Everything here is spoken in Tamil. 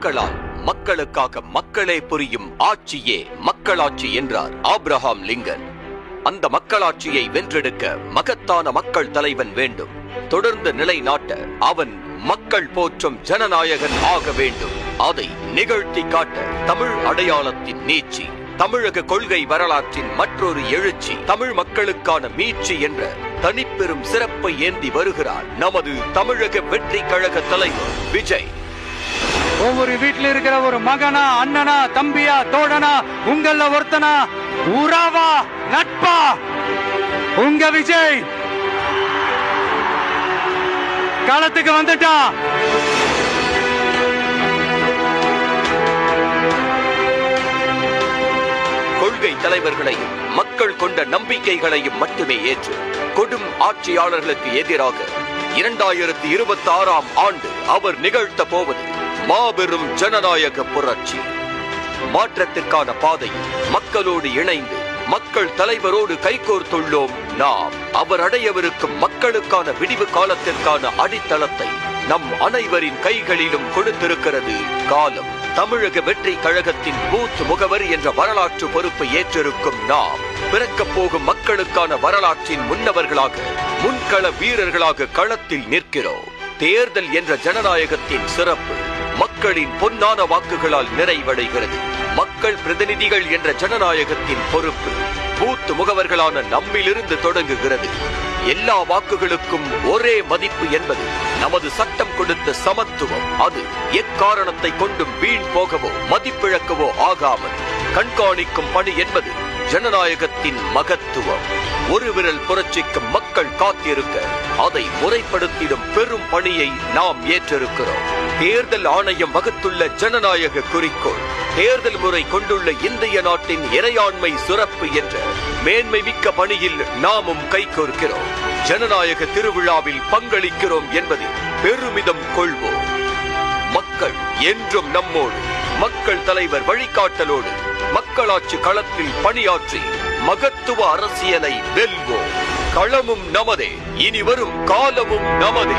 மக்களால் மக்களுக்காக மக்களே புரியும் ஆட்சியே மக்களாட்சி என்றார் ஆப்ரஹாம் லிங்கன். அந்த மக்களாட்சியை வென்றெடுக்க மகத்தான மக்கள் தலைவன் வேண்டும். தொடர்ந்து நிலைநாட்ட அவன் மக்கள் போற்றும் ஜனநாயகன் ஆக வேண்டும். அதை நிகழ்த்தி காட்ட தமிழ் அடையாளத்தின் நீட்சி, தமிழக கொள்கை வரலாற்றின் மற்றொரு எழுச்சி, தமிழ் மக்களுக்கான மீட்சி என்ற தனிப்பெரும் சிறப்பை ஏந்தி வருகிறார் நமது தமிழக வெற்றி கழக தலைவர் விஜய். ஒவ்வொரு வீட்டில் இருக்கிற ஒரு மகனா, அண்ணனா, தம்பியா, தோழனா, உங்கள ஒருத்தனா, உறவா, நட்பா, உங்க விஜய் களத்துக்கு வந்துட்டா. கொள்கை தலைவர்களையும் மக்கள் கொண்ட நம்பிக்கைகளையும் மட்டுமே ஏற்று கொடும் ஆட்சியாளர்களுக்கு எதிராக 2026ஆம் ஆண்டு அவர் நிகழ்த்த போவது மாபெரும் ஜனநாயக புரட்சி. மாற்றத்திற்கான பாதையில் மக்களோடு இணைந்து மக்கள் தலைவரோடு கைகோர்த்துள்ளோம் நாம். அவர் அடையவிருக்கும் மக்களுக்கான விடிவு காலத்திற்கான அடித்தளத்தை நம் அனைவரின் கைகளிலும் கொடுத்திருக்கிறது காலம். தமிழக வெற்றி கழகத்தின் பூத் முகவர் என்ற வரலாற்று பொறுப்பை ஏற்றிருக்கும் நாம் பிறக்கப் போகும் மக்களுக்கான வரலாற்றின் முன்னவர்களாக, முன்கள வீரர்களாக களத்தில் நிற்கிறோம். தேர்தல் என்ற ஜனநாயகத்தின் சிறப்பு மக்களின் பொன்னான வாக்குகளால் நிறைவடைகிறது. மக்கள் பிரதிநிதிகள் என்ற ஜனநாயகத்தின் பொறுப்பு பூத் முகவர்களான நம்மிலிருந்து தொடங்குகிறது. எல்லா வாக்குகளுக்கும் ஒரே மதிப்பு என்பது நமது சட்டம் கொடுத்த சமத்துவம். அது எக்காரணத்தை கொண்டும் வீண் போகவோ மதிப்பிழக்கவோ ஆகாமல் கண்காணிக்கும் பணி என்பது ஜனநாயகத்தின் மகத்துவம். ஒரு விரல் புரட்சிக்கு மக்கள் காத்திருக்க அதை முறைப்படுத்திடும் பெரும் பணியை நாம் ஏற்றிருக்கிறோம். தேர்தல் ஆணையம் வகுத்துள்ள ஜனநாயக குறிக்கோள், தேர்தல் முறை கொண்டுள்ள இந்திய நாட்டின் இறையாண்மை சிறப்பு என்ற மேன்மை மிக்க பணியில் நாமும் கைகோர்க்கிறோம். ஜனநாயக திருவிழாவில் பங்களிக்கிறோம் என்பதில் பெருமிதம் கொள்வோம். மக்கள் என்றும் நம்மோடு, மக்கள் தலைவர் வழிகாட்டலோடு மக்களாட்சி களத்தில் பணியாற்றி மகத்துவ அரசியலை வெல்வோம். களமும் நமதே, இனி வரும் காலமும் நமதே.